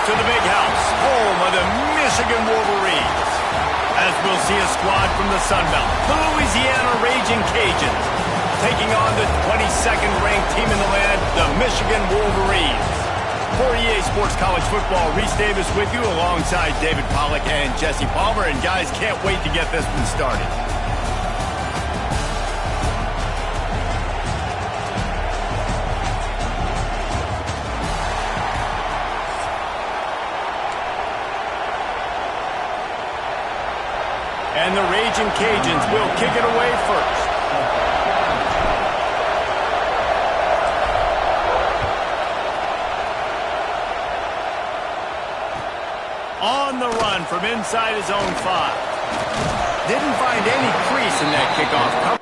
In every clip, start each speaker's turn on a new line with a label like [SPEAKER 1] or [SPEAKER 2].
[SPEAKER 1] to the big house, home of the Michigan Wolverines. As we'll see a squad from the Sun Belt, the Louisiana Raging Cajuns, taking on the 22nd ranked team in the land, the Michigan Wolverines. For EA Sports College Football, Reese Davis with you alongside David Pollack and Jesse Palmer. And guys, can't wait to get this one started. And the Raging Cajuns will kick it away first. On the run from inside his own 5. Didn't find any crease in that kickoff.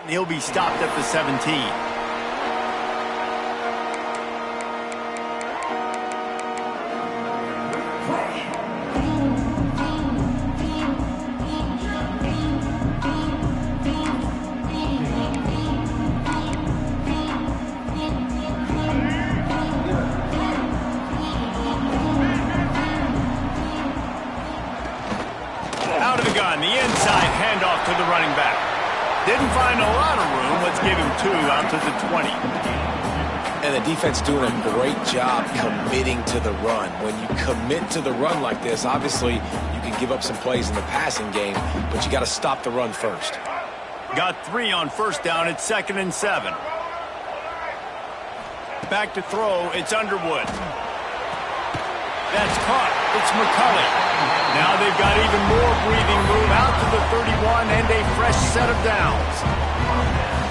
[SPEAKER 1] He'll be stopped at the 17. Out of the gun, the inside handoff to the running back. Didn't find a lot of room. Let's give him 2 out to the 20.
[SPEAKER 2] And the defense doing a great job committing to the run. When you commit to the run like this, obviously you can give up some plays in the passing game, but you got to stop the run first.
[SPEAKER 1] Got 3 on first down. It's 2nd and 7. Back to throw. It's Underwood. That's caught. It's McCulley. Now they've got even more breathing room out to the 31 and a fresh set of downs.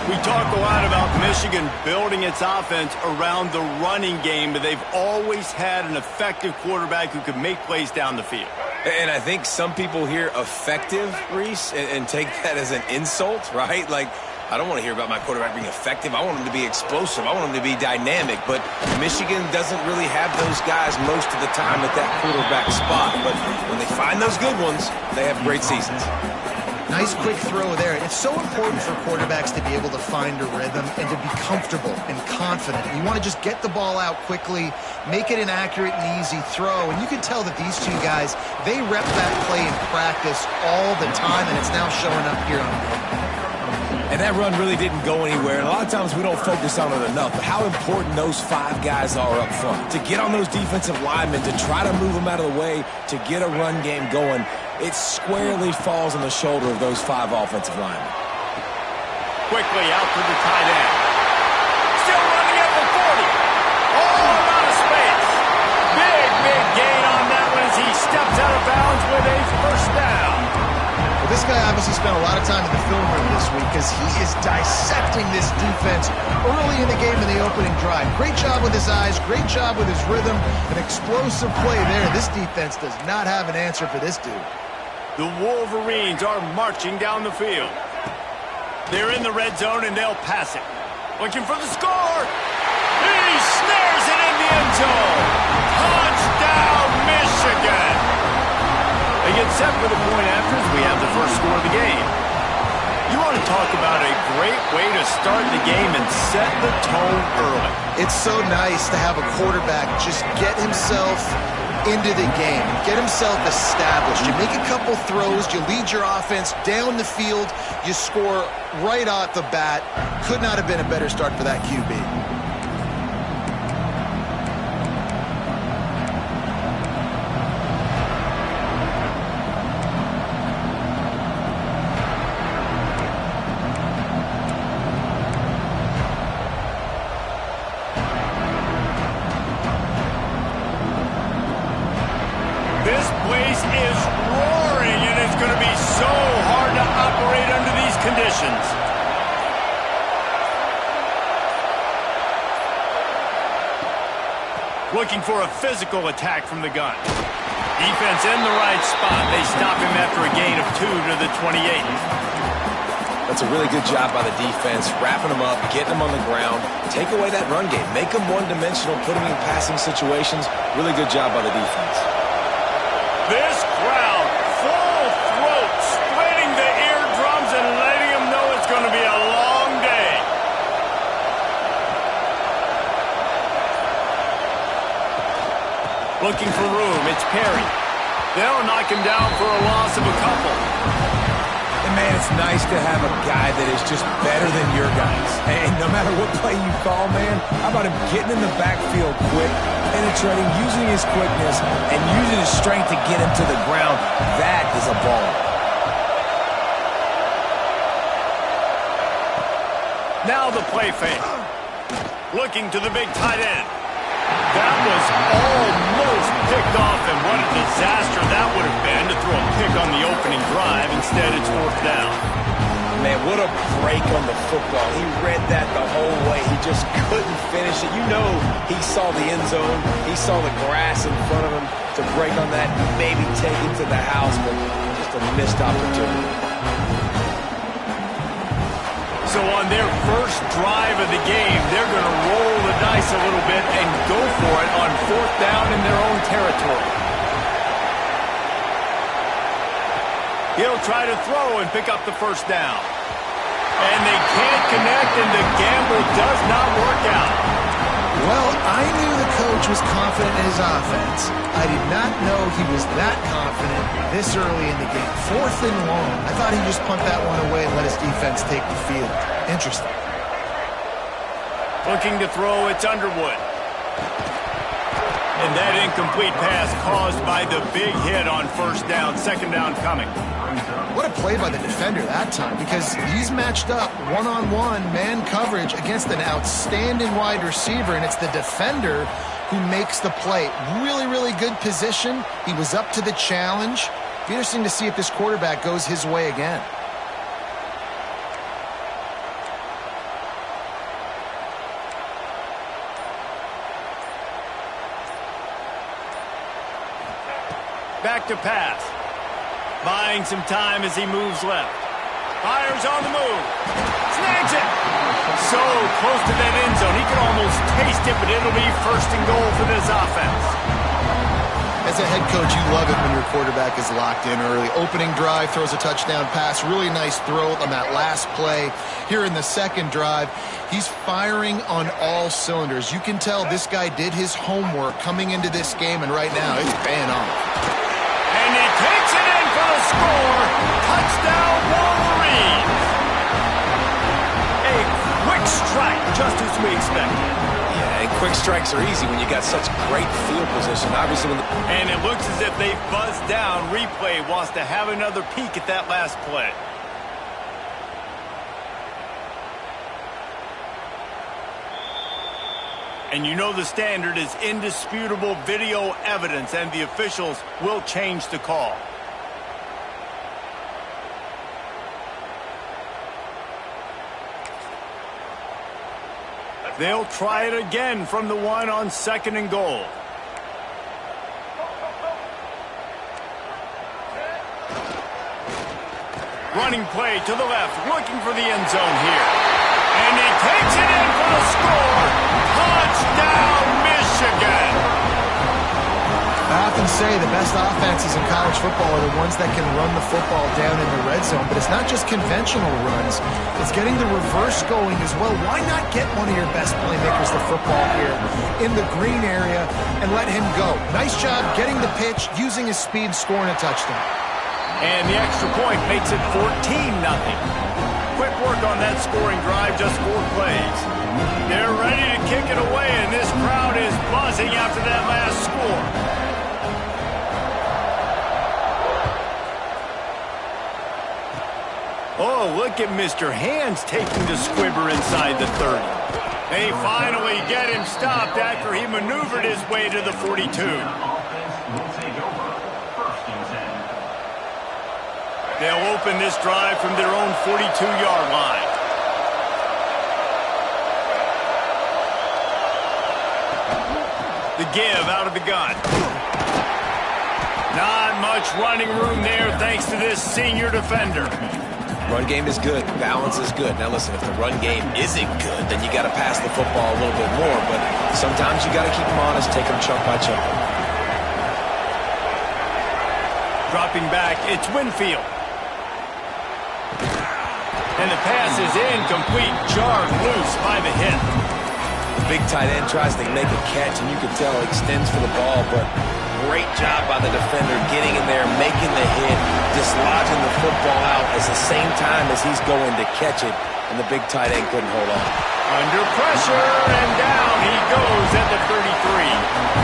[SPEAKER 1] We talk a lot about Michigan building its offense around the running game, but they've always had an effective quarterback who could make plays down the field.
[SPEAKER 2] And I think some people hear effective, Reese, and take that as an insult, right? Like, I don't want to hear about my quarterback being effective. I want him to be explosive. I want him to be dynamic. But Michigan doesn't really have those guys most of the time at that quarterback spot. But when they find those good ones, they have great seasons.
[SPEAKER 3] Nice quick throw there. It's so important for quarterbacks to be able to find a rhythm and to be comfortable and confident. You want to just get the ball out quickly, make it an accurate and easy throw. And you can tell that these two guys, they rep that play in practice all the time, and it's now showing up here on the
[SPEAKER 2] And that run really didn't go anywhere. And a lot of times we don't focus on it enough. But how important those 5 guys are up front. To get on those defensive linemen, to try to move them out of the way, to get a run game going, it squarely falls on the shoulder of those 5 offensive linemen.
[SPEAKER 1] Quickly out to the tight end. Still running at the 40. All out of space. Big gain on that one as he steps out of bounds with a first down.
[SPEAKER 3] This guy obviously spent a lot of time in the film room this week because he is dissecting this defense early in the game in the opening drive. Great job with his eyes, great job with his rhythm, an explosive play there. This defense does not have an answer for this dude.
[SPEAKER 1] The Wolverines are marching down the field. They're in the red zone and they'll pass it. Looking for the score. He snares it in the end zone. Touchdown, Michigan. They get set for the point after as we have the first score of the game. You want to talk about a great way to start the game and set the tone early.
[SPEAKER 3] It's so nice to have a quarterback just get himself into the game, get himself established. You make a couple throws, you lead your offense down the field, you score right off the bat. Could not have been a better start for that QB.
[SPEAKER 1] Looking for a physical attack from the gun. Defense in the right spot. They stop him after a gain of 2 to the 28.
[SPEAKER 2] That's a really good job by the defense, wrapping him up, getting him on the ground. Take away that run game. Make him one-dimensional, put him in passing situations. Really good job by the defense.
[SPEAKER 1] This crowd, full throat, splitting the eardrums and letting them know it's going to be a long day. Looking for room, it's Perry. They'll knock him down for a loss of a couple.
[SPEAKER 2] And man, it's nice to have a guy that is just better than your guys. And no matter what play you call, man, how about him getting in the backfield quick, penetrating, using his quickness, and using his strength to get him to the ground. That is a ball.
[SPEAKER 1] Now the play fake. Looking to the big tight end. That was almost picked off, and what a disaster that would have been to throw a pick on the opening drive. Instead, it's 4th down.
[SPEAKER 2] Man, what a break on the football. He read that the whole way. He just couldn't finish it. You know he saw the end zone. He saw the grass in front of him to break on that, maybe take it to the house, but just a missed opportunity.
[SPEAKER 1] So on their first drive of the game, they're going to roll the dice a little bit and go for it on 4th down in their own territory. He'll try to throw and pick up the first down. And they can't connect, and the gamble does not work out.
[SPEAKER 3] Well, I knew the coach was confident in his offense. I did not know he was that confident this early in the game. 4th and long. I thought he'd just punt that one away and let his defense take the field. Interesting.
[SPEAKER 1] Looking to throw, it's Underwood. And that incomplete pass caused by the big hit on 1st down. 2nd down coming.
[SPEAKER 3] What a play by the defender that time, because he's matched up one-on-one man coverage against an outstanding wide receiver, and it's the defender who makes the play. Really, really good position. He was up to the challenge. Be interesting to see if this quarterback goes his way again.
[SPEAKER 1] Back to pass. Buying some time as he moves left. Fires on the move. Snags it. So close to that end zone. He could almost taste it, but it'll be 1st and goal for this offense.
[SPEAKER 3] As a head coach, you love it when your quarterback is locked in early. Opening drive, throws a touchdown pass. Really nice throw on that last play. Here in the 2nd drive, he's firing on all cylinders. You can tell this guy did his homework coming into this game, and right now it's paying off.
[SPEAKER 1] And he takes it in for the score. Touchdown, Wolverines. A quick strike, just as we expected.
[SPEAKER 2] Yeah, and quick strikes are easy when you got such great field position. Obviously,
[SPEAKER 1] And it looks as if they buzzed down. Replay wants to have another peek at that last play. And you know the standard is indisputable video evidence, and the officials will change the call. They'll try it again from the one on 2nd and goal. Running play to the left, looking for the end zone here. And he takes it in for the score. Touchdown, Michigan!
[SPEAKER 3] I often say the best offenses in college football are the ones that can run the football down in the red zone, but it's not just conventional runs. It's getting the reverse going as well. Why not get one of your best playmakers the football here in the green area and let him go? Nice job getting the pitch, using his speed, scoring a touchdown.
[SPEAKER 1] And the extra point makes it 14-0. Quick work on that scoring drive, just 4 plays. They're ready to kick it away, and this crowd is buzzing after that last score. Oh, look at Mr. Hands taking the squibber inside the 30. They finally get him stopped after he maneuvered his way to the 42. They'll open this drive from their own 42-yard line. The give out of the gun. Not much running room there thanks to this senior defender.
[SPEAKER 2] Run game is good. Balance is good. Now listen, if the run game isn't good, then you got to pass the football a little bit more. But sometimes you got to keep them honest, take them chunk by chunk.
[SPEAKER 1] Dropping back, it's Winfield. And the pass is incomplete, jarred loose by the hit.
[SPEAKER 2] The big tight end tries to make a catch, and you can tell he extends for the ball, but great job by the defender getting in there, making the hit, dislodging the football out at the same time as he's going to catch it, and the big tight end couldn't hold on.
[SPEAKER 1] Under pressure, and down he goes at the 33.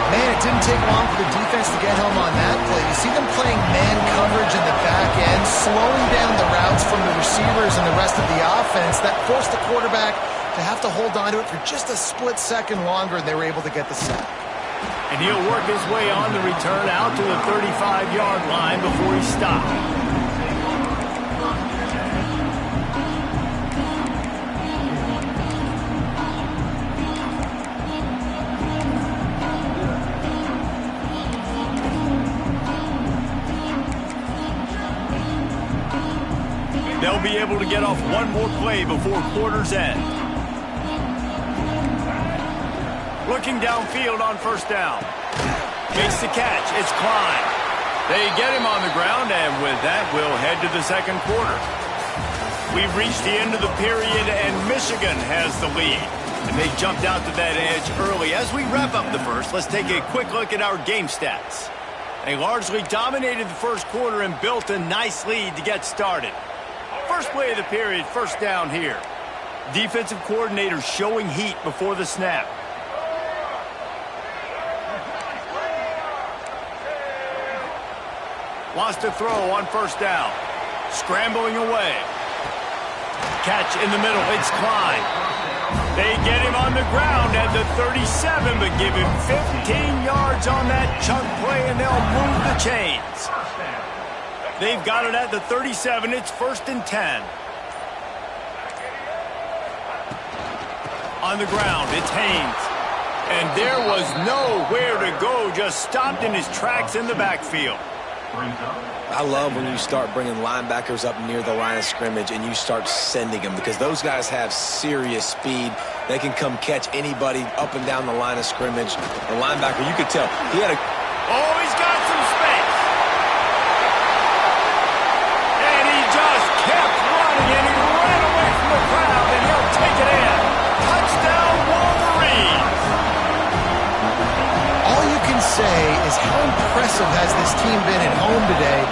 [SPEAKER 3] Man, it didn't take long for the defense to get home on that play. You see them playing man coverage in the back end, slowing down the routes from the receivers and the rest of the offense. That forced the quarterback to have to hold on to it for just a split second longer, and they were able to get the sack.
[SPEAKER 1] And he'll work his way on the return out to the 35-yard line before he stopped. They'll be able to get off one more play before quarter's end. Looking downfield on first down. Makes the catch. It's Klein. They get him on the ground, and with that, we'll head to the second quarter. We've reached the end of the period, and Michigan has the lead. And they jumped out to that edge early. As we wrap up the first, let's take a quick look at our game stats. They largely dominated the first quarter and built a nice lead to get started. First play of the period, first down here. Defensive coordinator showing heat before the snap. Lost a throw on first down. Scrambling away. Catch in the middle. It's Klein. They get him on the ground at the 37, but give him 15 yards on that chunk play, and they'll move the chains. They've got it at the 37. It's 1st and 10. On the ground, it's Haynes. And there was nowhere to go, just stopped in his tracks in the backfield.
[SPEAKER 2] I love when you start bringing linebackers up near the line of scrimmage and you start sending them, because those guys have serious speed. They can come catch anybody up and down the line of scrimmage. The linebacker, you could tell, he had a...
[SPEAKER 1] Oh, he's got some space. And he just kept running, and he ran away from the crowd, and he'll take it in. Touchdown, Wolverines.
[SPEAKER 3] All you can say is how impressive has this team been at home today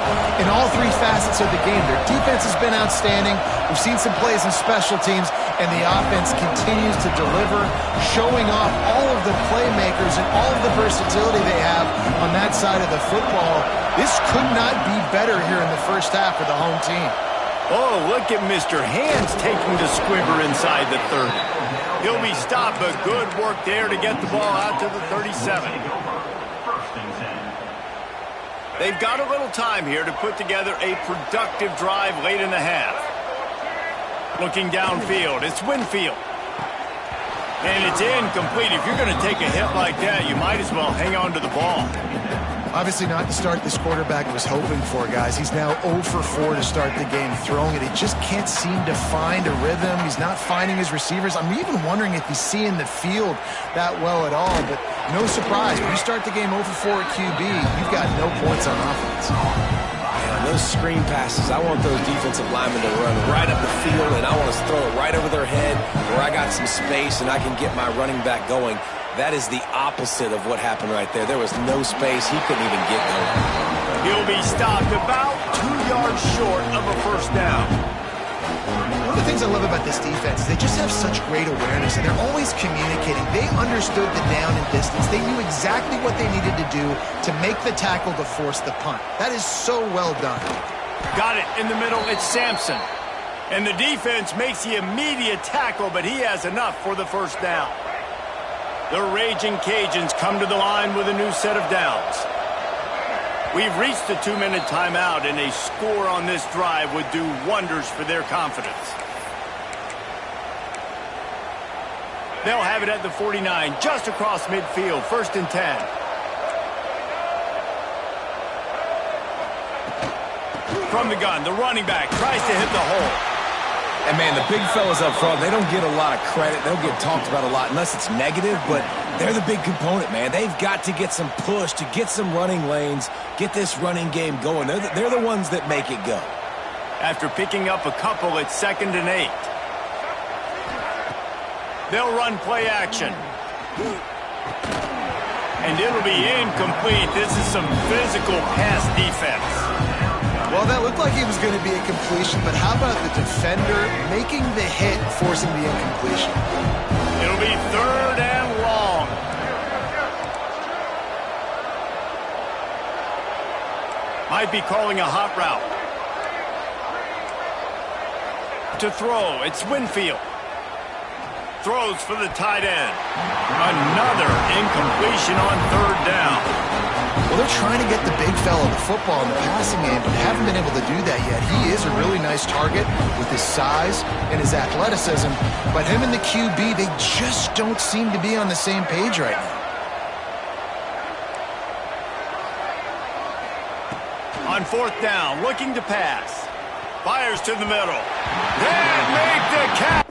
[SPEAKER 3] in all three facets of the game. Their defense has been outstanding. We've seen some plays in special teams, and the offense continues to deliver, showing off all of the playmakers and all of the versatility they have on that side of the football. This could not be better here in the first half for the home team.
[SPEAKER 1] Oh, look at Mr. Hands taking the squibber inside the 30. He'll be stopped, but good work there to get the ball out to the 37. They've got a little time here to put together a productive drive late in the half. Looking downfield, it's Winfield. And it's incomplete. If you're going to take a hit like that, you might as well hang on to the ball.
[SPEAKER 3] Obviously not the start this quarterback was hoping for, guys. He's now 0 for 4 to start the game throwing it. He just can't seem to find a rhythm. He's not finding his receivers. I'm even wondering if he's seeing the field that well at all. But no surprise, when you start the game 0 for 4 at QB, you've got no points on offense.
[SPEAKER 2] Man, those screen passes, I want those defensive linemen to run right up the field, and I want to throw it right over their head where I got some space and I can get my running back going. That is the opposite of what happened right there. There was no space. He couldn't even get going.
[SPEAKER 1] He'll be stopped about 2 yards short of a first down.
[SPEAKER 3] One of the things I love about this defense is they just have such great awareness, and they're always communicating. They understood the down and distance. They knew exactly what they needed to do to make the tackle to force the punt. That is so well done.
[SPEAKER 1] Got it in the middle. It's Sampson. And the defense makes the immediate tackle, but he has enough for the first down. The Raging Cajuns come to the line with a new set of downs. We've reached the 2-minute timeout, and a score on this drive would do wonders for their confidence. They'll have it at the 49, just across midfield, 1st and 10. From the gun, the running back tries to hit the hole.
[SPEAKER 2] And, man, the big fellas up front, they don't get a lot of credit. They'll get talked about a lot unless it's negative, but they're the big component, man. They've got to get some push, to get some running lanes, get this running game going. They're the ones that make it go.
[SPEAKER 1] After picking up a couple, it's 2nd and 8. They'll run play action. And it'll be incomplete. This is some physical pass defense.
[SPEAKER 3] Well, that looked like it was going to be a completion, but how about the defender making the hit, forcing the incompletion?
[SPEAKER 1] It'll be 3rd and long. Might be calling a hot route. To throw, it's Winfield. Throws for the tight end. Another incompletion on 3rd down.
[SPEAKER 3] Well, they're trying to get the big fella the football in the passing game, but haven't been able to do that yet. He is a really nice target with his size and his athleticism, but him and the QB, they just don't seem to be on the same page right now.
[SPEAKER 1] On 4th down, looking to pass. Fires to the middle. They make the catch.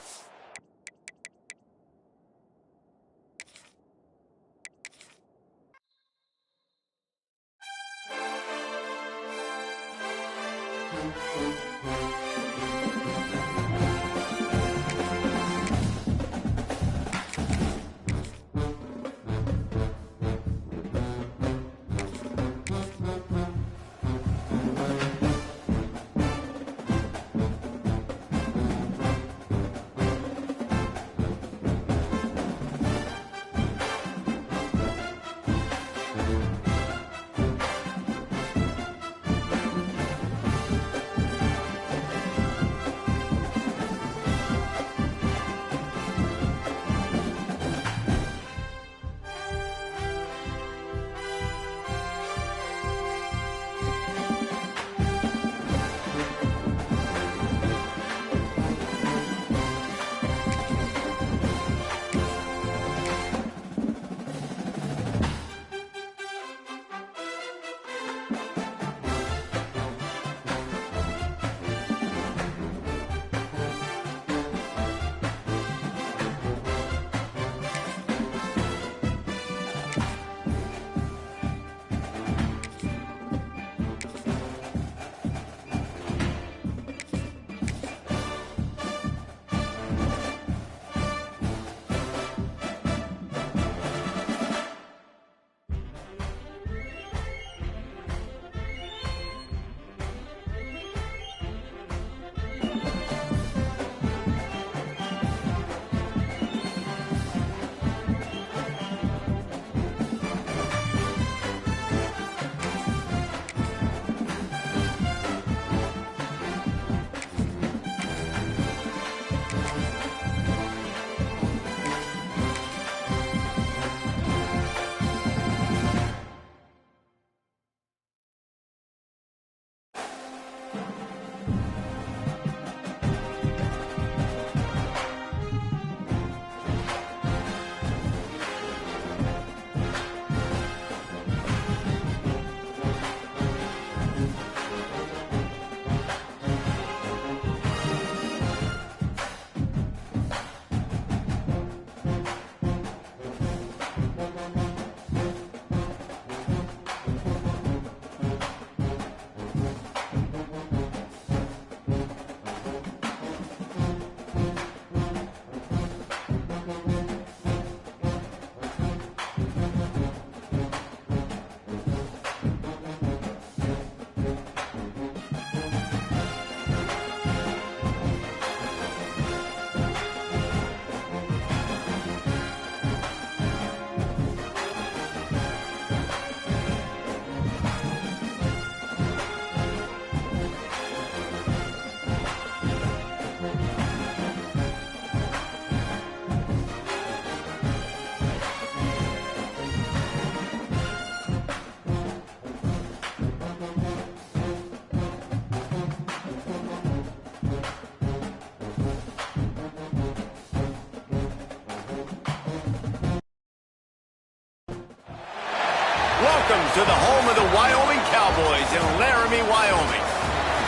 [SPEAKER 1] Welcome to the home of the Wyoming Cowboys in Laramie, Wyoming.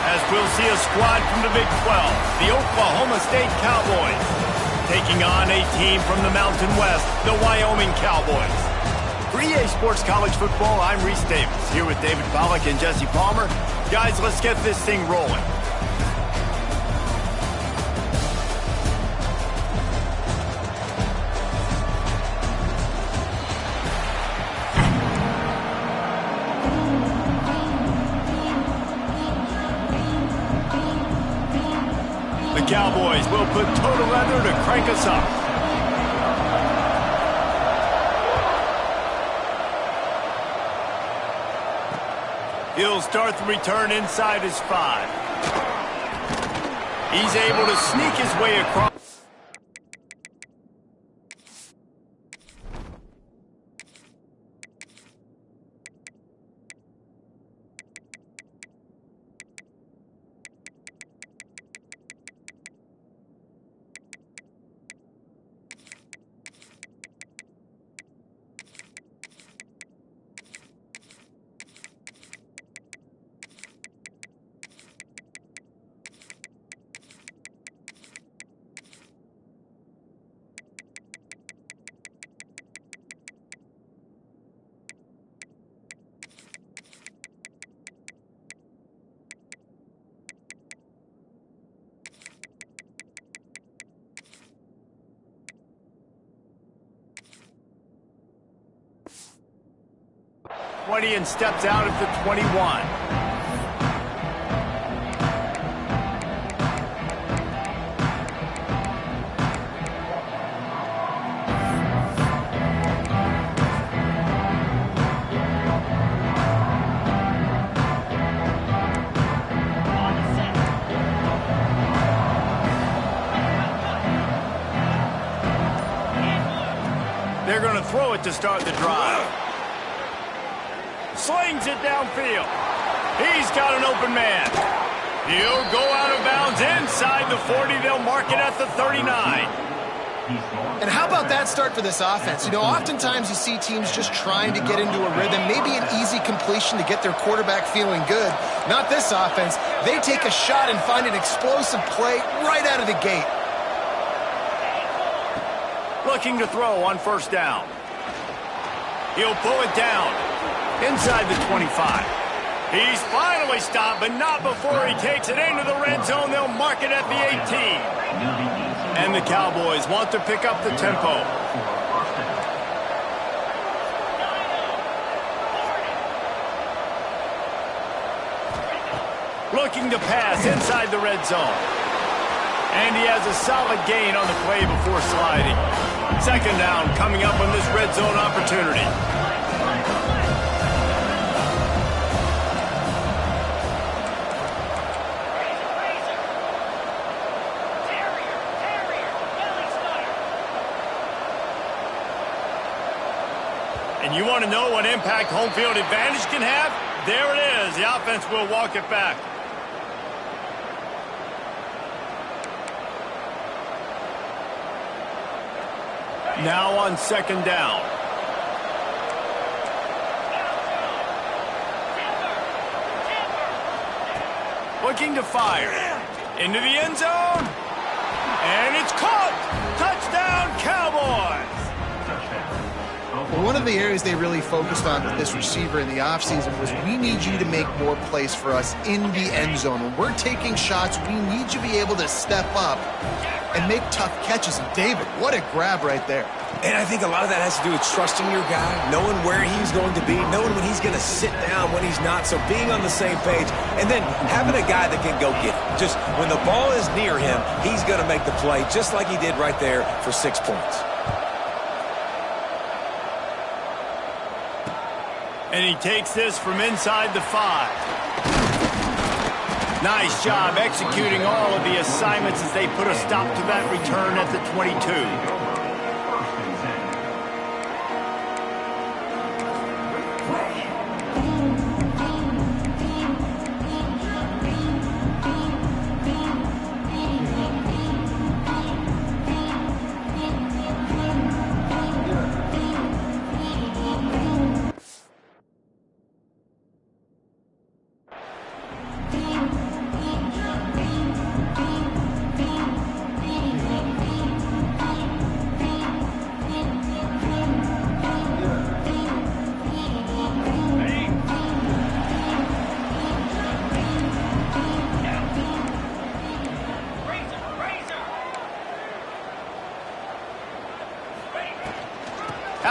[SPEAKER 1] As we'll see a squad from the Big 12, the Oklahoma State Cowboys, taking on a team from the Mountain West, the Wyoming Cowboys. For EA Sports College Football, I'm Reese Davis, here with David Pollack and Jesse Palmer. Guys, let's get this thing rolling. The Cowboys will put total leather to crank us up. He'll start the return inside his 5. He's able to sneak his way across. And steps out at the 21. They're going to throw it to start the drive. Slings it downfield. He's got an open man. He'll go out of bounds inside the 40. They'll mark it at the 39.
[SPEAKER 3] And how about that start for this offense? You know, oftentimes you see teams just trying to get into a rhythm, maybe an easy completion to get their quarterback feeling good. Not this offense. They take a shot and find an explosive play right out of the gate.
[SPEAKER 1] Looking to throw on first down. He'll pull it down. Inside the 25. He's finally stopped, but not before he takes it into the red zone. They'll mark it at the 18. And the Cowboys want to pick up the tempo. Looking to pass inside the red zone. And he has a solid gain on the play before sliding. Second down coming up on this red zone opportunity. And you want to know what impact home field advantage can have? There it is. The offense will walk it back. Now on second down. Looking to fire. Into the end zone. And it's caught. Touchdown, Cowboys.
[SPEAKER 3] Well, one of the areas they really focused on with this receiver in the offseason was we need you to make more plays for us in the end zone. When we're taking shots, we need you to be able to step up and make tough catches. And David, what a grab right there.
[SPEAKER 2] And I think a lot of that has to do with trusting your guy, knowing where he's going to be, knowing when he's going to sit down, when he's not. So being on the same page, and then having a guy that can go get it. Just when the ball is near him, he's going to make the play, just like he did right there for 6 points.
[SPEAKER 1] And he takes this from inside the 5. Nice job executing all of the assignments as they put a stop to that return at the 22.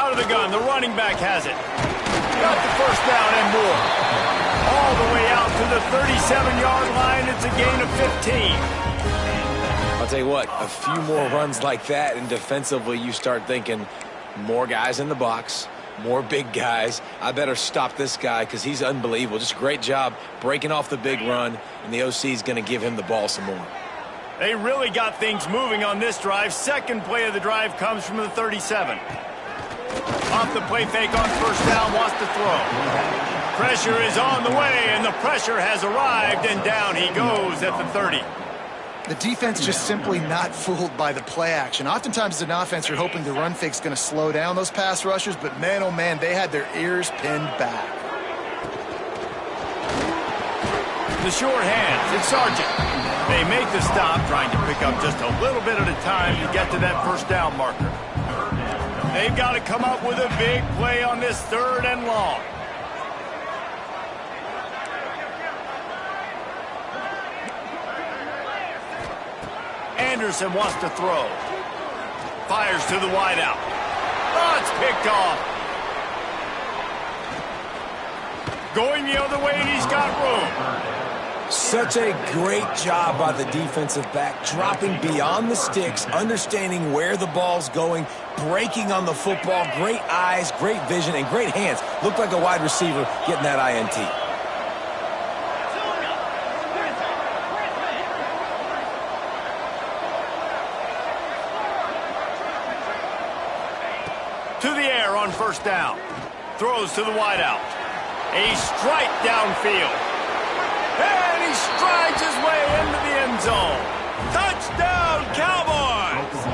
[SPEAKER 1] Out of the gun, the running back has it. Got the first down and more. All the way out to the 37-yard line. It's a gain of 15.
[SPEAKER 2] I'll tell you what, a few more runs like that, and defensively you start thinking more guys in the box, more big guys. I better stop this guy because he's unbelievable. Just a great job breaking off the big run, and the OC is going to give him the ball some more.
[SPEAKER 1] They really got things moving on this drive. Second play of the drive comes from the 37. Off the play fake on first down, wants to throw. Pressure is on the way, and the pressure has arrived, and down he goes at the 30.
[SPEAKER 3] The defense just simply not fooled by the play action. Oftentimes as an offense, you're hoping the run fake's going to slow down those pass rushers, but man, oh man, they had their ears pinned back.
[SPEAKER 1] The short hands, it's Sargent. They make the stop, trying to pick up just a little bit at a time to get to that first down marker. They've got to come up with a big play on this third and long. Anderson wants to throw. Fires to the wideout. Oh, it's picked off. Going the other way, and he's got room.
[SPEAKER 2] Such a great job by the defensive back, dropping beyond the sticks, understanding where the ball's going, breaking on the football. Great eyes, great vision, and great hands. Looked like a wide receiver getting that INT.
[SPEAKER 1] To the air on first down. Throws to the wideout. A strike downfield. And he strides his way into the end zone. Touchdown, Cowboys!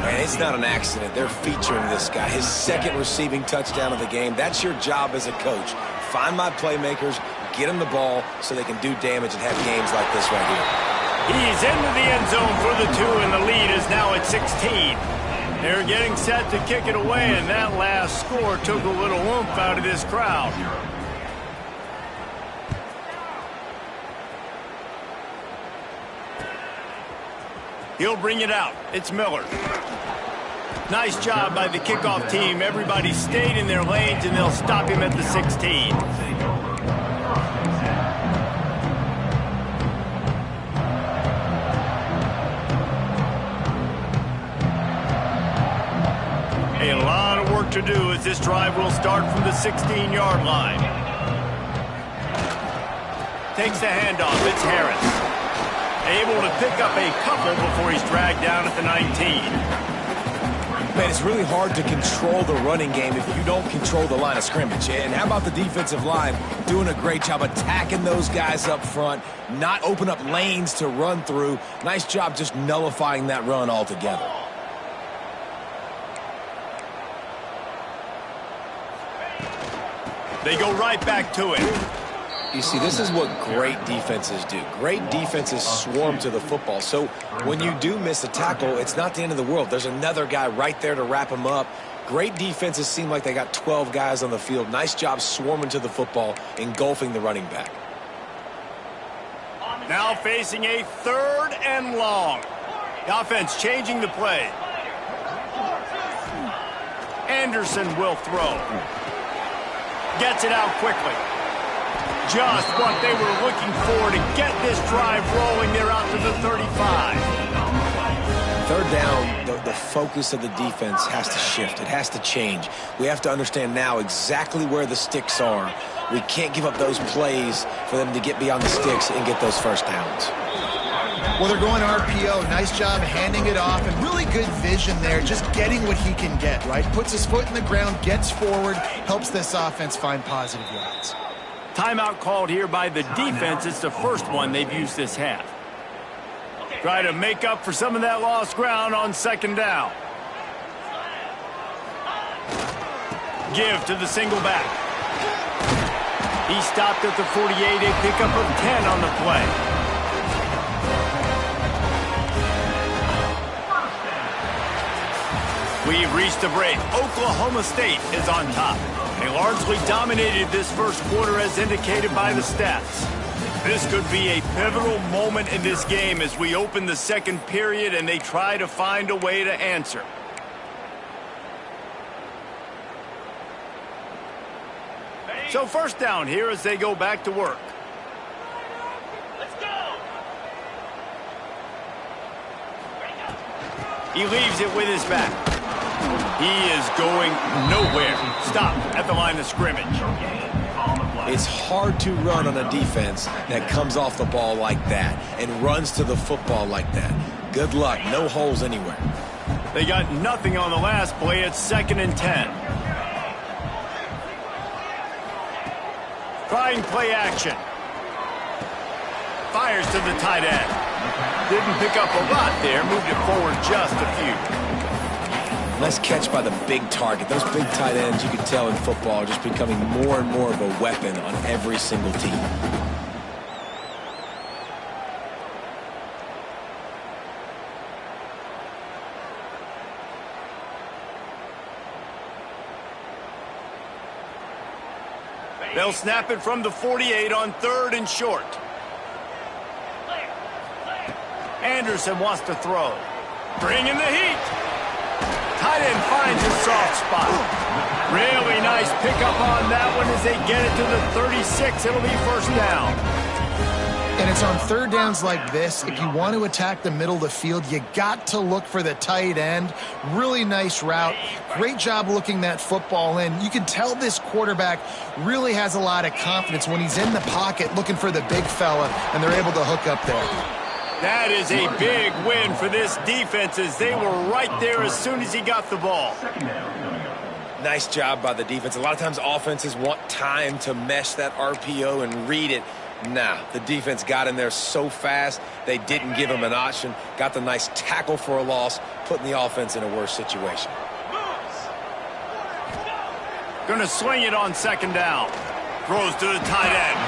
[SPEAKER 2] Man, it's not an accident. They're featuring this guy. His second receiving touchdown of the game. That's your job as a coach. Find my playmakers, get them the ball so they can do damage and have games like this right here.
[SPEAKER 1] He's into the end zone for the 2, and the lead is now at 16. They're getting set to kick it away, and that last score took a little oomph out of this crowd. He'll bring it out. It's Miller. Nice job by the kickoff team. Everybody stayed in their lanes, and they'll stop him at the 16. A lot of work to do as this drive will start from the 16-yard line. Takes the handoff. It's Harris. Able to pick up a couple before he's dragged down at the 19.
[SPEAKER 2] Man, it's really hard to control the running game if you don't control the line of scrimmage. And how about the defensive line doing a great job attacking those guys up front, not open up lanes to run through. Nice job just nullifying that run altogether.
[SPEAKER 1] They go right back to it.
[SPEAKER 2] You see, this is what great defenses do. Great defenses swarm to the football. So when you do miss a tackle, it's not the end of the world. There's another guy right there to wrap him up. Great defenses seem like they got 12 guys on the field. Nice job swarming to the football, engulfing the running back.
[SPEAKER 1] Now facing a third and long. The offense changing the play. Anderson will throw. Gets it out quickly. Just what they were looking for to get this drive rolling. They're out to the 35.
[SPEAKER 2] Third down, the focus of the defense has to shift. It has to change. We have to understand now exactly where the sticks are. We can't give up those plays for them to get beyond the sticks and get those first downs.
[SPEAKER 3] Well, they're going RPO. Nice job handing it off, and really good vision there, just getting what he can get, right? Puts his foot in the ground, gets forward, helps this offense find positive yards.
[SPEAKER 1] Timeout called here by the defense. It's the first one they've used this half. Try to make up for some of that lost ground on second down. Give to the single back. He stopped at the 48, a pickup of 10 on the play. We've reached the break. Oklahoma State is on top. They largely dominated this first quarter as indicated by the stats. This could be a pivotal moment in this game as we open the second period and they try to find a way to answer. So first down here as they go back to work. He leaves it with his back. He is going nowhere. Stop at the line of scrimmage.
[SPEAKER 2] It's hard to run on a defense that comes off the ball like that and runs to the football like that. Good luck. No holes anywhere.
[SPEAKER 1] They got nothing on the last play. It's 2nd and 10. Trying play action. Fires to the tight end. Didn't pick up a lot there. Moved it forward just a few.
[SPEAKER 2] Nice catch by the big target. Those big tight ends, you can tell in football, are just becoming more and more of a weapon on every single team.
[SPEAKER 1] They'll snap it from the 48 on 3rd and short. Anderson wants to throw. Bring in the heat. Tight end finds a soft spot. Really nice pickup on that one as they get it to the 36. It'll be first down.
[SPEAKER 3] And it's on 3rd downs like this. If you want to attack the middle of the field, you got to look for the tight end. Really nice route. Great job looking that football in. You can tell this quarterback really has a lot of confidence when he's in the pocket looking for the big fella, and they're able to hook up there.
[SPEAKER 1] That is a big win for this defense as they were right there as soon as he got the ball.
[SPEAKER 2] Nice job by the defense. A lot of times offenses want time to mesh that RPO and read it. Nah, the defense got in there so fast, they didn't give him an option. Got the nice tackle for a loss, putting the offense in a worse situation.
[SPEAKER 1] Gonna swing it on 2nd down. Throws to the tight end.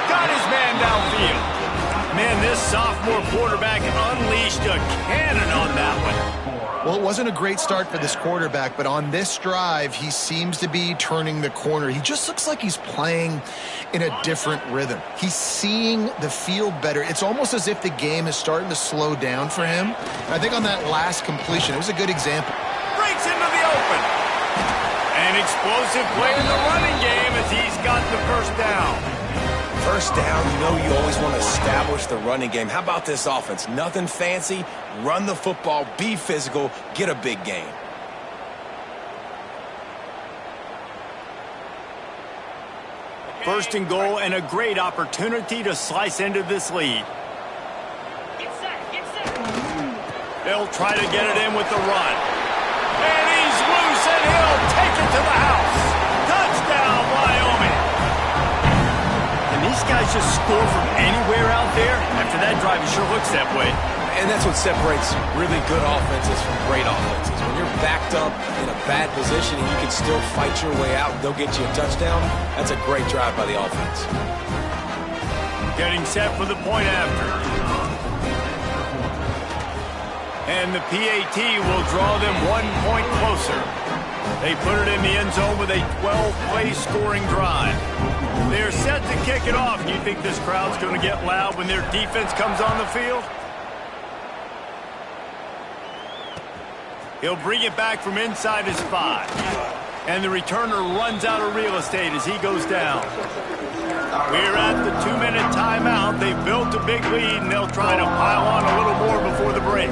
[SPEAKER 1] Got his man downfield. Man, this sophomore quarterback unleashed a cannon on that one.
[SPEAKER 3] Well, it wasn't a great start for this quarterback, but on this drive, he seems to be turning the corner. He just looks like he's playing in a different rhythm. He's seeing the field better. It's almost as if the game is starting to slow down for him. And I think on that last completion, it was a good example.
[SPEAKER 1] Breaks into the open. An explosive play in the running game as he's got the first down.
[SPEAKER 2] First down, you know you always want to establish the running game. How about this offense? Nothing fancy. Run the football, be physical, get a big gain.
[SPEAKER 1] First and goal and a great opportunity to slice into this lead. They'll try to get it in with the run. And he's loose and he'll take it to the house. Touchdown, Wyoming. These guys just score from anywhere out there. After that drive, it sure looks that way.
[SPEAKER 2] And that's what separates really good offenses from great offenses. When you're backed up in a bad position and you can still fight your way out and they'll get you a touchdown, that's a great drive by the offense.
[SPEAKER 1] Getting set for the point after. And the PAT will draw them 1 point closer. They put it in the end zone with a 12-play scoring drive. They're set to kick it off. Do you think this crowd's going to get loud when their defense comes on the field? He'll bring it back from inside his 5. And the returner runs out of real estate as he goes down. We're at the 2-minute timeout. They've built a big lead, and they'll try to pile on a little more before the break.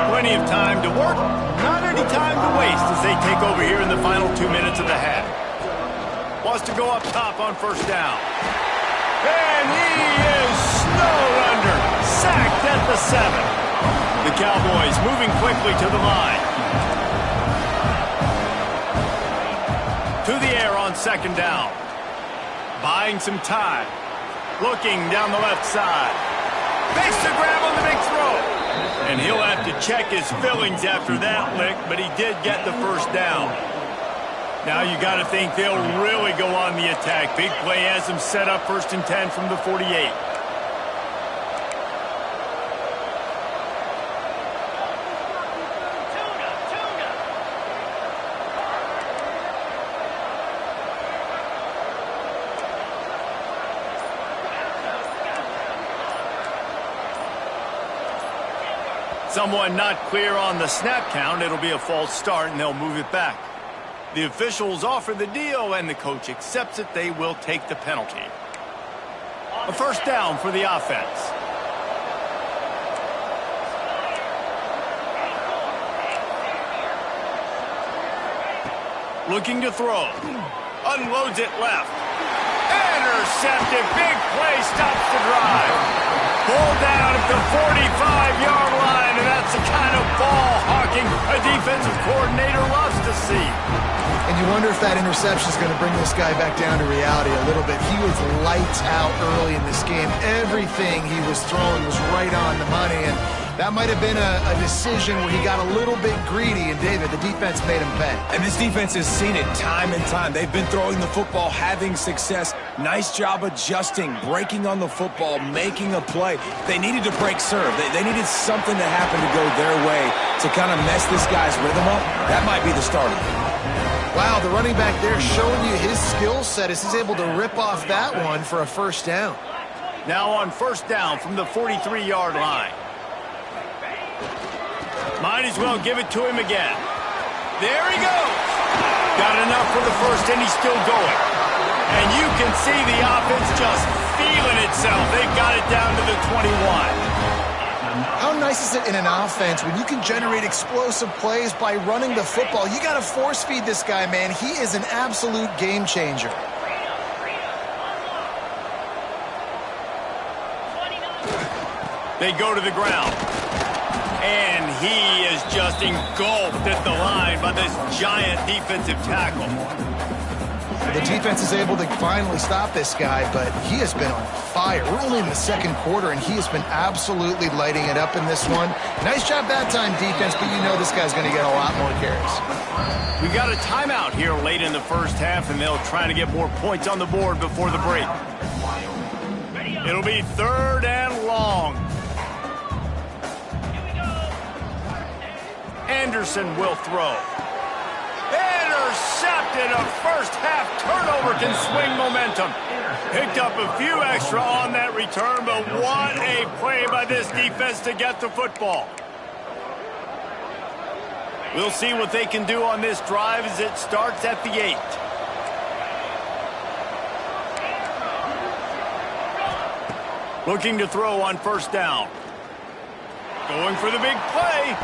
[SPEAKER 1] Plenty of time to work, not any time to waste as they take over here in the final 2 minutes of the half. Wants to go up top on first down. And he is snowed under. Sacked at the 7. The Cowboys moving quickly to the line. To the air on 2nd down. Buying some time. Looking down the left side. Makes the grab on the big throw. And he'll have to check his fillings after that lick, but he did get the first down. Now you got to think they'll really go on the attack. Big play has them set up 1st and 10 from the 48. Someone not clear on the snap count. It'll be a false start, and they'll move it back. The officials offer the deal, and the coach accepts it. They will take the penalty. A first down for the offense. Looking to throw. Unloads it left. Intercepted. Big play. Stops the drive. Pulled down at the 45-yard line, and that's the kind of ball hawking a defensive coordinator loves to see.
[SPEAKER 3] And you wonder if that interception is going to bring this guy back down to reality a little bit. He was lights out early in this game. Everything he was throwing was right on the money, and that might have been a decision where he got a little bit greedy, and David, the defense made him pay.
[SPEAKER 2] And this defense has seen it time and time. They've been throwing the football, having success. Nice job adjusting, breaking on the football, making a play. They needed to break serve. They needed something to happen to go their way to kind of mess this guy's rhythm up. That might be the start of it.
[SPEAKER 3] Wow, the running back there showing you his skill set as he's able to rip off that one for a first down.
[SPEAKER 1] Now on first down from the 43-yard line. Might as well give it to him again. There he goes. Got enough for the first, and he's still going. And you can see the offense just feeling itself. They've got it down to the 21.
[SPEAKER 3] How nice is it in an offense when you can generate explosive plays by running the football? You got to force feed this guy, man. He is an absolute game changer.
[SPEAKER 1] They go to the ground. And he is just engulfed at the line by this giant defensive tackle.
[SPEAKER 3] The defense is able to finally stop this guy, but he has been on fire. We're only in the second quarter, and he has been absolutely lighting it up in this one. Nice job that time, defense, but you know this guy's going to get a lot more carries.
[SPEAKER 1] We've got a timeout here late in the first half, and they'll try to get more points on the board before the break. It'll be third and long. Anderson will throw. Intercepted. A first half turnover can swing momentum. Picked up a few extra on that return, but what a play by this defense to get the football. We'll see what they can do on this drive as it starts at the 8. Looking to throw on first down. Going for the big play.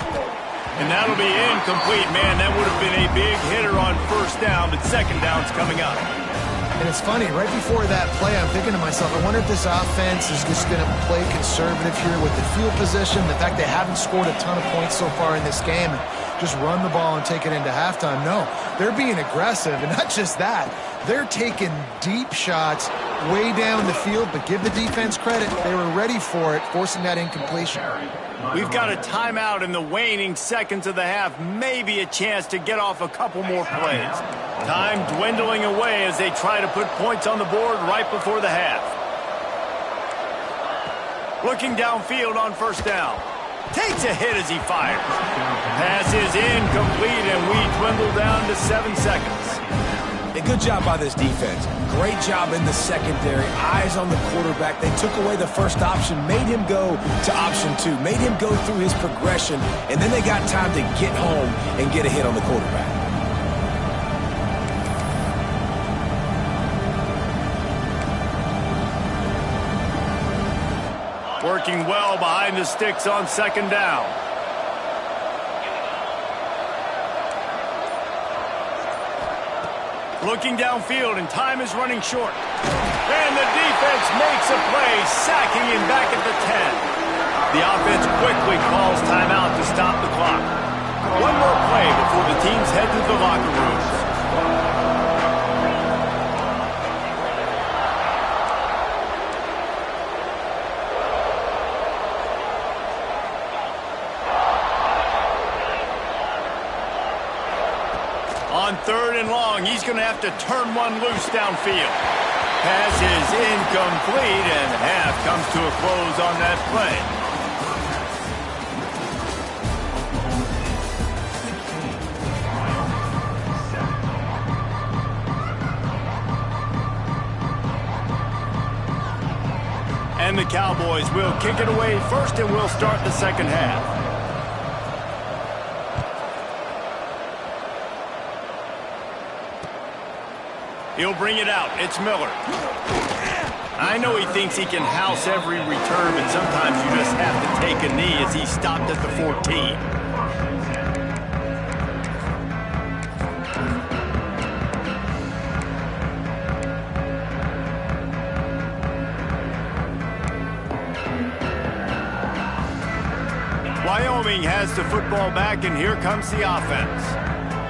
[SPEAKER 1] And that'll be incomplete. Man, that would have been a big hitter on first down, but second down's coming up.
[SPEAKER 3] And it's funny, right before that play, I'm thinking to myself, I wonder if this offense is just going to play conservative here with the field position, the fact they haven't scored a ton of points so far in this game, and just run the ball and take it into halftime. No, they're being aggressive, and not just that. They're taking deep shots way down the field, but give the defense credit. They were ready for it, forcing that incompletion.
[SPEAKER 1] We've got a timeout in the waning seconds of the half. Maybe a chance to get off a couple more plays. Time dwindling away as they try to put points on the board right before the half. Looking downfield on first down. Takes a hit as he fires. Pass is incomplete, and we dwindle down to 7 seconds.
[SPEAKER 2] A good job by this defense. Great job in the secondary. Eyes on the quarterback. They took away the first option, made him go to option 2, made him go through his progression, and then they got time to get home and get a hit on the quarterback.
[SPEAKER 1] Working well behind the sticks on second down. Looking downfield, and time is running short. And the defense makes a play, sacking him back at the 10. The offense quickly calls timeout to stop the clock. One more play before the teams head to the locker rooms. On third and long, he's going to have to turn one loose downfield. Pass is incomplete, and half comes to a close on that play. And the Cowboys will kick it away first, and we'll start the second half. He'll bring it out. It's Miller. I know he thinks he can house every return, but sometimes you just have to take a knee as he stopped at the 14. Wyoming has the football back, and here comes the offense.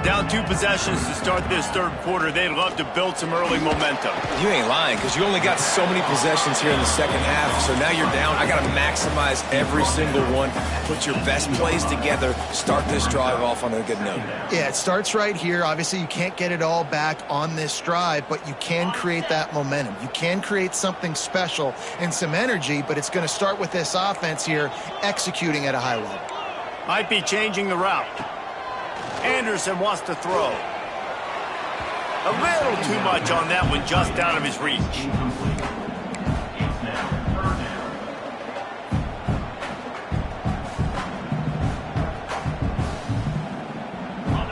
[SPEAKER 1] Down 2 possessions to start this third quarter. They'd love to build some early momentum.
[SPEAKER 2] You ain't lying, because you only got so many possessions here in the second half, so now you're down. I got to maximize every single one, put your best plays together, start this drive off on a good note.
[SPEAKER 3] Yeah, it starts right here. Obviously, you can't get it all back on this drive, but you can create that momentum. You can create something special and some energy, but it's going to start with this offense here executing at a high level.
[SPEAKER 1] Might be changing the route. Anderson wants to throw. A little too much on that one, just out of his reach.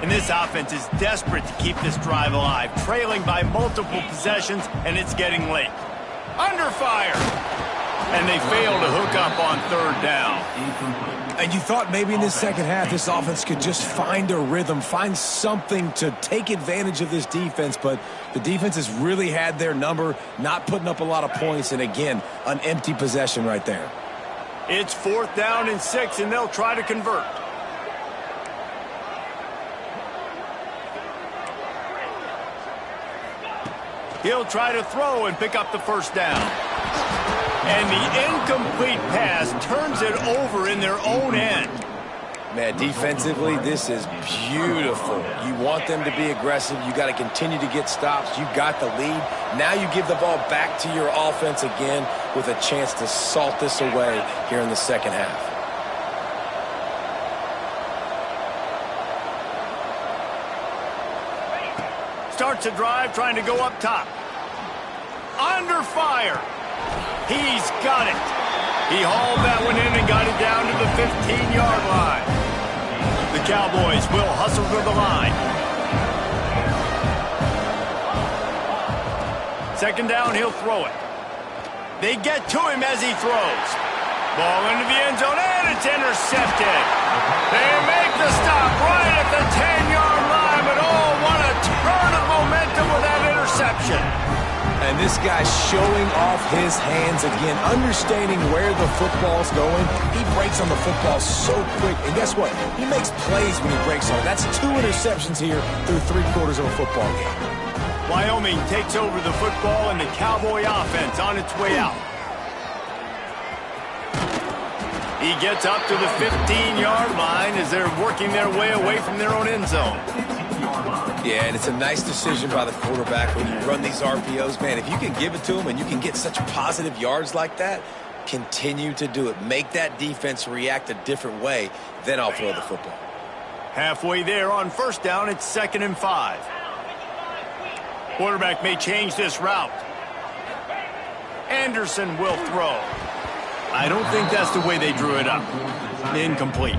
[SPEAKER 1] And this offense is desperate to keep this drive alive, trailing by multiple possessions, and it's getting late. Under fire! And they fail to hook up on third down.
[SPEAKER 2] And you thought maybe in this second half this offense could just find a rhythm, find something to take advantage of this defense, but the defense has really had their number, not putting up a lot of points, and again, an empty possession right there.
[SPEAKER 1] It's 4th down and 6, and they'll try to convert. He'll try to throw and pick up the first down. And the incomplete pass turns it over in their own end.
[SPEAKER 2] Man, defensively, this is beautiful. You want them to be aggressive. You got to continue to get stops. You got the lead. Now you give the ball back to your offense again with a chance to salt this away here in the second half.
[SPEAKER 1] Starts a drive trying to go up top. Under fire. He's got it. He hauled that one in and got it down to the 15-yard line. The Cowboys will hustle to the line. Second down, he'll throw it. They get to him as he throws. Ball into the end zone, and it's intercepted. They make the stop right at the 10-yard line, but oh, what a turn of momentum with that interception.
[SPEAKER 2] And this guy's showing off his hands again, understanding where the football's going. He breaks on the football so quick. And guess what? He makes plays when he breaks on it. That's 2 interceptions here through 3/4 of a football game.
[SPEAKER 1] Wyoming takes over the football, and the Cowboy offense on its way out. He gets up to the 15-yard line as they're working their way away from their own end zone.
[SPEAKER 2] Yeah, and it's a nice decision by the quarterback when you run these RPOs. Man, if you can give it to him and you can get such positive yards like that, continue to do it. Make that defense react a different way, then I'll throw the football.
[SPEAKER 1] Halfway there on first down, it's 2nd and 5. Quarterback may change this route. Anderson will throw. I don't think that's the way they drew it up. Incomplete.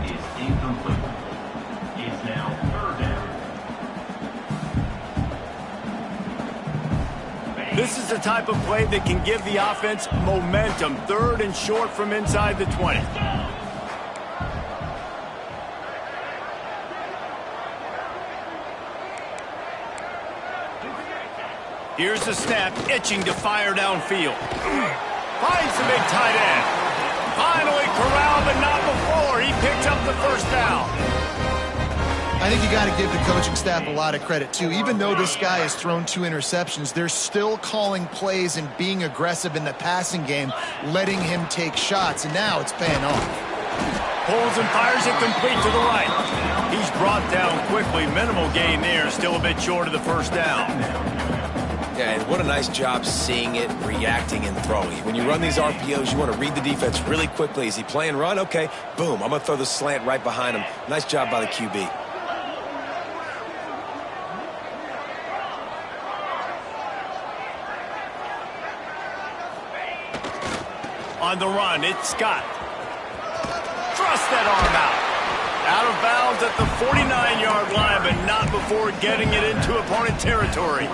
[SPEAKER 1] This is the type of play that can give the offense momentum. 3rd and short from inside the 20. Here's the snap, itching to fire downfield. Finds the big tight end. Finally corralled, but not before. He picks up the first down.
[SPEAKER 3] I think you got to give the coaching staff a lot of credit, too. Even though this guy has thrown 2 interceptions, they're still calling plays and being aggressive in the passing game, letting him take shots, and now it's paying off.
[SPEAKER 1] Pulls and fires it complete to the right. He's brought down quickly. Minimal gain there, still a bit short of the first down.
[SPEAKER 2] Yeah, and what a nice job seeing it, reacting, and throwing. When you run these RPOs, you want to read the defense really quickly. Is he playing run? Okay, boom, I'm going to throw the slant right behind him. Nice job by the QB.
[SPEAKER 1] On the run, it's Scott. Thrust that arm out. Out of bounds at the 49-yard line, but not before getting it into opponent territory.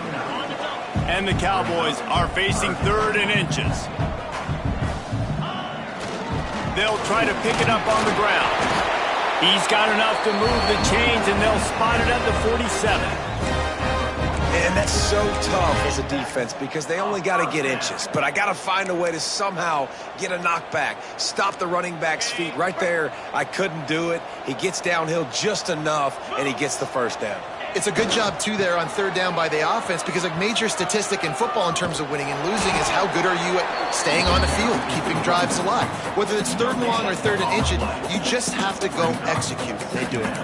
[SPEAKER 1] And the Cowboys are facing 3rd and inches. They'll try to pick it up on the ground. He's got enough to move the chains, and they'll spot it at the 47.
[SPEAKER 2] And that's so tough as a defense because they only got to get inches. But I got to find a way to somehow get a knockback, stop the running back's feet. Right there, I couldn't do it. He gets downhill just enough, and he gets the first down.
[SPEAKER 3] It's a good job, too, there on 3rd down by the offense because a major statistic in football in terms of winning and losing is how good are you at staying on the field, keeping drives alive. Whether it's 3rd and long or 3rd and inches, you just have to go execute. They do it.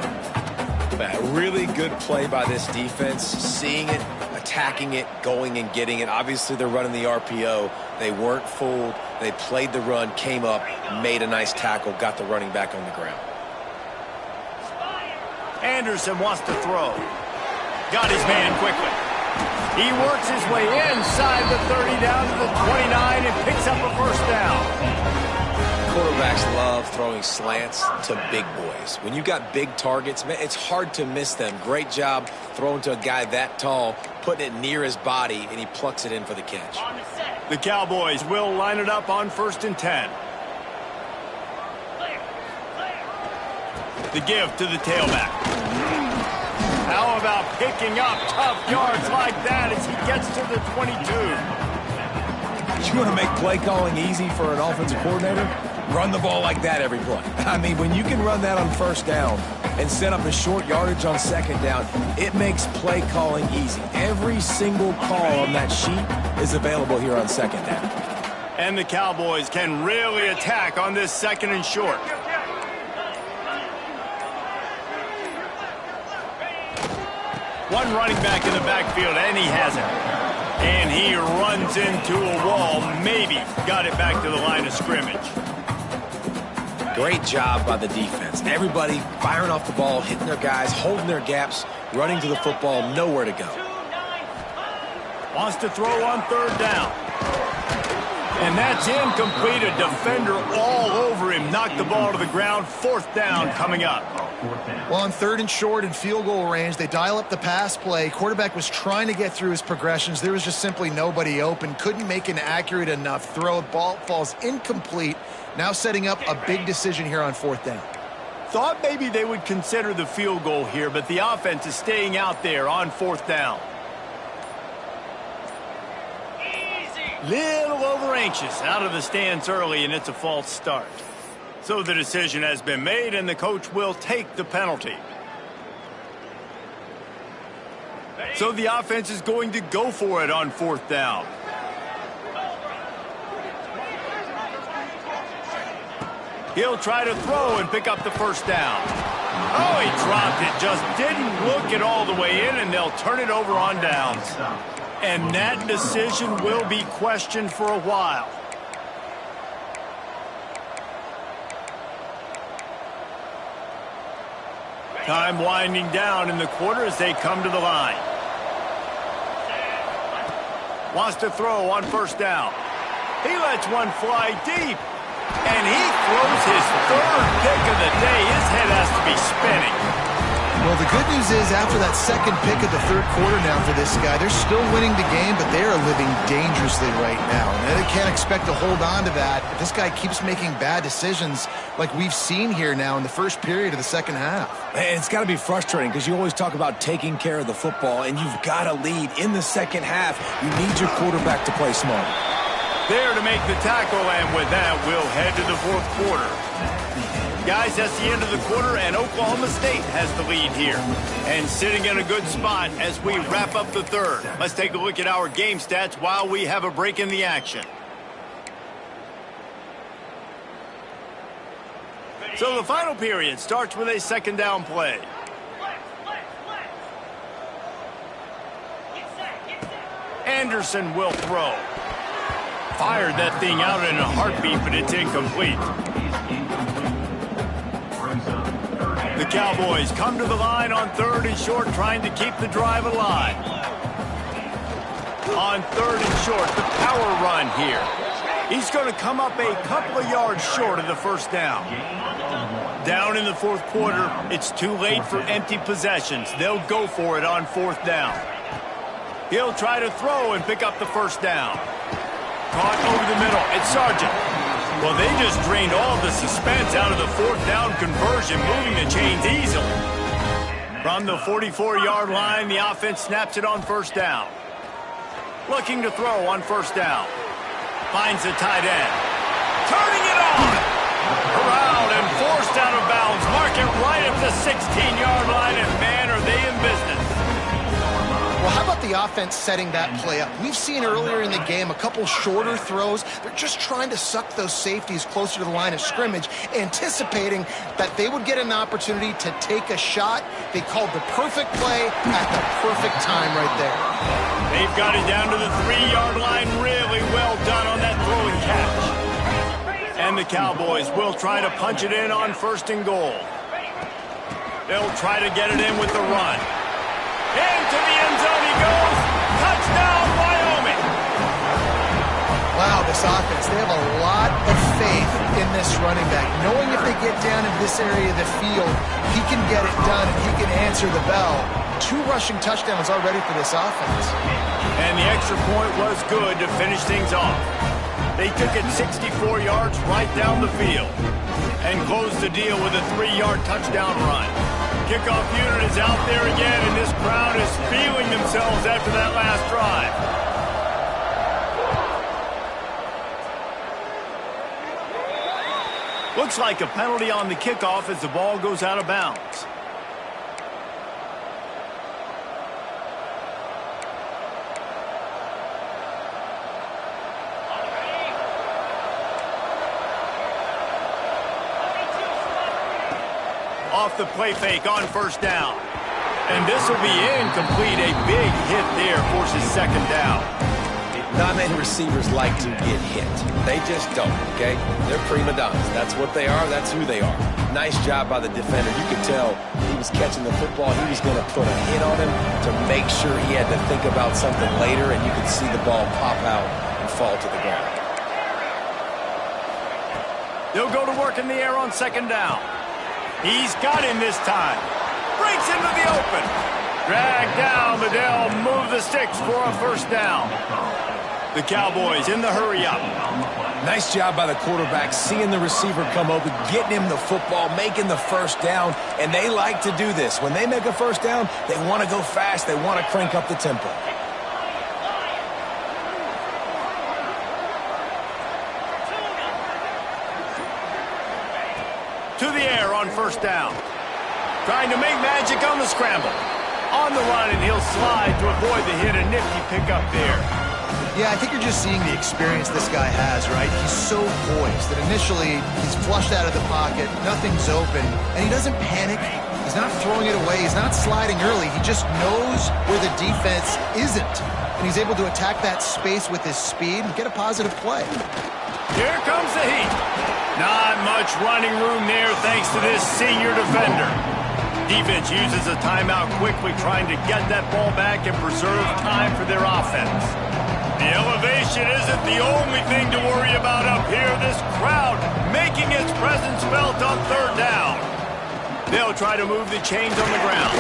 [SPEAKER 2] A really good play by this defense, seeing it, attacking it, going and getting it. Obviously, they're running the RPO. They weren't fooled. They played the run, came up, made a nice tackle, got the running back on the ground.
[SPEAKER 1] Anderson wants to throw. Got his man quickly. He works his way inside the 30 down to the 29 and picks up a first down.
[SPEAKER 2] Quarterbacks love throwing slants to big boys. When you got big targets, man, it's hard to miss them. Great job throwing to a guy that tall, putting it near his body, and he plucks it in for the catch.
[SPEAKER 1] The Cowboys will line it up on 1st and 10. The give to the tailback. How about picking up tough yards like that as he gets to the 22?
[SPEAKER 2] You want to make play calling easy for an offensive coordinator? Run the ball like that every play. I mean, when you can run that on 1st down and set up a short yardage on 2nd down, it makes play calling easy. Every single call on that sheet is available here on 2nd down.
[SPEAKER 1] And the Cowboys can really attack on this 2nd and short. One running back in the backfield, and he has it. And he runs into a wall, maybe got it back to the line of scrimmage.
[SPEAKER 2] Great job by the defense. Everybody firing off the ball, hitting their guys, holding their gaps, running to the football, nowhere to go.
[SPEAKER 1] Wants to throw on 3rd down. And that's incomplete. A defender all over him. Knocked the ball to the ground. 4th down coming up.
[SPEAKER 3] Well, on 3rd and short and field goal range, they dial up the pass play. Quarterback was trying to get through his progressions. There was just simply nobody open. Couldn't make an accurate enough throw. Ball falls incomplete. Now setting up a big decision here on 4th down.
[SPEAKER 1] Thought maybe they would consider the field goal here, but the offense is staying out there on 4th down. Little over anxious out of the stance early, and it's a false start. So the decision has been made, and the coach will take the penalty. So the offense is going to go for it on 4th down. He'll try to throw and pick up the first down. Oh, he dropped it, just didn't look it all the way in, and they'll turn it over on downs. And that decision will be questioned for a while. Time winding down in the quarter as they come to the line. Wants to throw on 1st down. He lets one fly deep. And he throws his 3rd pick of the day. His head has to be spinning.
[SPEAKER 3] Well, the good news is after that 2nd pick of the 3rd quarter now for this guy, they're still winning the game, but they are living dangerously right now. And they can't expect to hold on to that if this guy keeps making bad decisions like we've seen here now in the first period of the 2nd half.
[SPEAKER 2] And it's got to be frustrating because you always talk about taking care of the football, and you've got to lead in the 2nd half. You need your quarterback to play smart.
[SPEAKER 1] There to make the tackle, and with that, we'll head to the 4th quarter. Guys, that's the end of the quarter, and Oklahoma State has the lead here. And sitting in a good spot as we wrap up the 3rd. Let's take a look at our game stats while we have a break in the action. So the final period starts with a 2nd down play. Anderson will throw. Fired that thing out in a heartbeat, but it's incomplete. The Cowboys come to the line on 3rd and short, trying to keep the drive alive. On 3rd and short, the power run here. He's going to come up a couple of yards short of the 1st down. Down in the 4th quarter, it's too late for empty possessions. They'll go for it on 4th down. He'll try to throw and pick up the first down. Caught over the middle. It's Sargent. Well, they just drained all the suspense out of the fourth down conversion, moving the chains easily. From the 44-yard line, the offense snaps it on first down. Looking to throw on first down. Finds the tight end. Turning it on. Around and forced out of bounds. Mark it right at the 16-yard line, and man, are they in business.
[SPEAKER 3] Well, how about the offense setting that play up? We've seen earlier in the game a couple shorter throws. They're just trying to suck those safeties closer to the line of scrimmage, anticipating that they would get an opportunity to take a shot. They called the perfect play at the perfect time right there.
[SPEAKER 1] They've got it down to the 3-yard line. Really well done on that throw and catch. And the Cowboys will try to punch it in on first and goal. They'll try to get it in with the run. Into the end zone he goes. Touchdown, Wyoming.
[SPEAKER 3] Wow, this offense, they have a lot of faith in this running back. Knowing if they get down in this area of the field, he can get it done and he can answer the bell. 2 rushing touchdowns already for this offense.
[SPEAKER 1] And the extra point was good to finish things off. They took it 64 yards right down the field and closed the deal with a 3-yard touchdown run. Kickoff unit is out there again, and this crowd is feeling themselves after that last drive. Looks like a penalty on the kickoff as the ball goes out of bounds. Off the play fake on first down. And this will be incomplete. A big hit there forces second down.
[SPEAKER 2] Not many receivers like to get hit. They just don't, okay? They're prima donnas. That's what they are. That's who they are. Nice job by the defender. You could tell he was catching the football. He was going to put a hit on him to make sure he had to think about something later, and you could see the ball pop out and fall to the ground.
[SPEAKER 1] They'll go to work in the air on second down. He's got him this time. Breaks into the open. Dragged down, but they'll move the sticks for a first down. The Cowboys in the hurry-up.
[SPEAKER 2] Nice job by the quarterback, seeing the receiver come open, getting him the football, making the first down, and they like to do this. When they make a first down, they want to go fast. They want to crank up the tempo.
[SPEAKER 1] To the air on first down. Trying to make magic on the scramble. On the run, and he'll slide to avoid the hit. A nifty pickup there.
[SPEAKER 3] Yeah, I think you're just seeing the experience this guy has, right? He's so poised that initially he's flushed out of the pocket, nothing's open, and he doesn't panic. He's not throwing it away. He's not sliding early. He just knows where the defense isn't, and he's able to attack that space with his speed and get a positive play.
[SPEAKER 1] Here comes the heat. Not much running room there thanks to this senior defender. Defense uses a timeout quickly, trying to get that ball back and preserve time for their offense. The elevation isn't the only thing to worry about up here. This crowd making its presence felt on third down. They'll try to move the chains on the ground.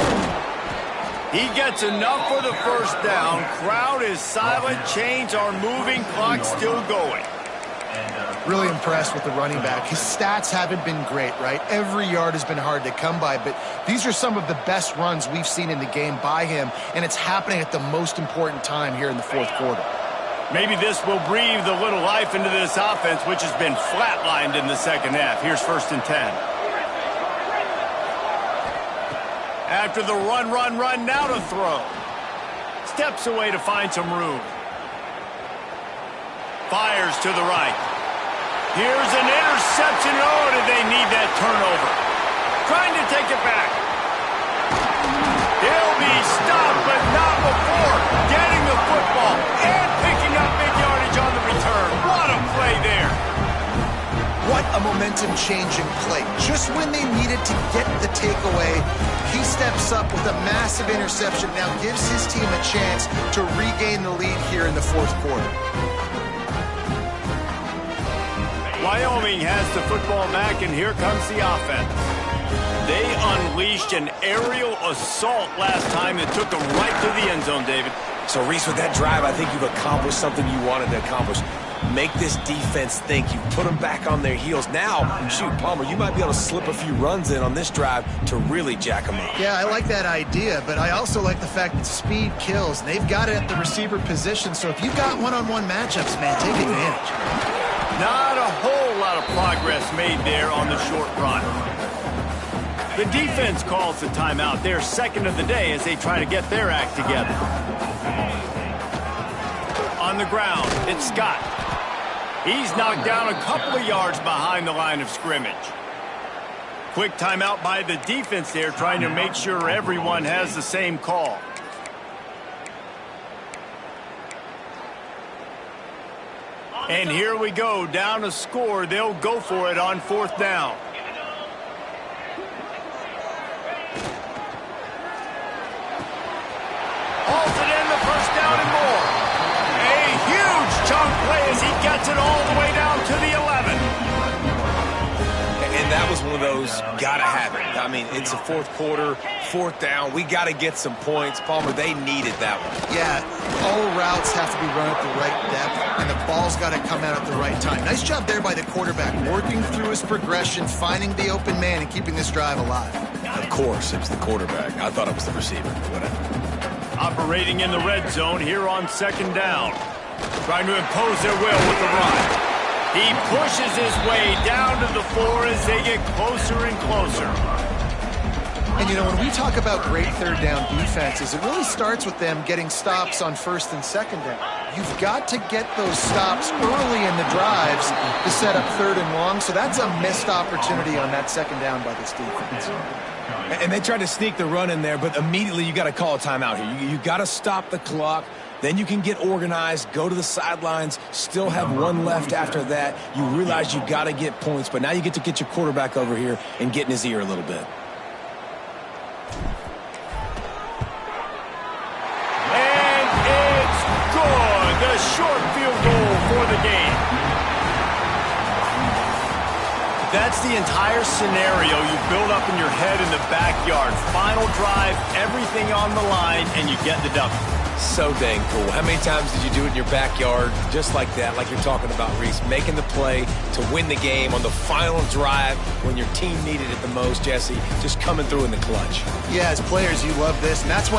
[SPEAKER 1] He gets enough for the first down. Crowd is silent. Chains are moving. Clock still going.
[SPEAKER 3] Really impressed with the running back. His stats haven't been great, right? Every yard has been hard to come by, but these are some of the best runs we've seen in the game by him, and it's happening at the most important time here in the fourth quarter.
[SPEAKER 1] Maybe this will breathe a little life into this offense, which has been flatlined in the second half. Here's 1st and 10. After the run, now to throw. Steps away to find some room. Fires to the right. Here's an interception. Oh, did they need that turnover? Trying to take it back. He'll be stopped, but not before getting the football and picking up big yardage on the return. What a play there.
[SPEAKER 3] What a momentum-changing play. Just when they needed to get the takeaway, he steps up with a massive interception. Now gives his team a chance to regain the lead here in the fourth quarter.
[SPEAKER 1] Wyoming has the football back, and here comes the offense. They unleashed an aerial assault last time that took them right to the end zone, David.
[SPEAKER 2] So, Reese, with that drive, I think you've accomplished something you wanted to accomplish. Make this defense think. You put them back on their heels. Now, shoot, Palmer, you might be able to slip a few runs in on this drive to really jack them up.
[SPEAKER 3] Yeah, I like that idea, but I also like the fact that speed kills. And they've got it at the receiver position, so if you've got one-on-one matchups, man, take advantage.
[SPEAKER 1] Not a whole lot of progress made there on the short run. The defense calls the timeout. They're second of the day as they try to get their act together. On the ground, it's Scott. He's knocked down a couple of yards behind the line of scrimmage. Quick timeout by the defense there, trying to make sure everyone has the same call. And here we go, down a score. They'll go for it on fourth down. Halted in the first down and more. A huge chunk play as he gets it all the way down to the 11.
[SPEAKER 2] And that was one of those gotta have it. I mean, it's the fourth quarter, fourth down. We got to get some points. Palmer, they needed that one.
[SPEAKER 3] Yeah, all routes have to be run at the right depth, and the ball's got to come out at the right time. Nice job there by the quarterback, working through his progression, finding the open man, and keeping this drive alive.
[SPEAKER 2] Of course, it's the quarterback. I thought it was the receiver. Whatever.
[SPEAKER 1] Operating in the red zone here on second down. Trying to impose their will with the run. He pushes his way down to the 4 as they get closer and closer.
[SPEAKER 3] And, you know, when we talk about great third down defenses, it really starts with them getting stops on first and second down. You've got to get those stops early in the drives to set up third and long, so that's a missed opportunity on that second down by this defense.
[SPEAKER 2] And they tried to sneak the run in there, but immediately you got to call a timeout here. You got to stop the clock. Then you can get organized, go to the sidelines, still have one left after that. You realize you got to get points, but now you get to get your quarterback over here and get in his ear a little bit.
[SPEAKER 1] And it's good. The short field goal for the game. That's the entire scenario you build up in your head in the backyard. Final drive, everything on the line, and you get the W.
[SPEAKER 2] So dang cool. How many times did you do it in your backyard just like that, like you're talking about, Reese, making the play to win the game on the final drive when your team needed it the most, Jesse, just coming through in the clutch.
[SPEAKER 3] Yeah, as players, you love this, and that's why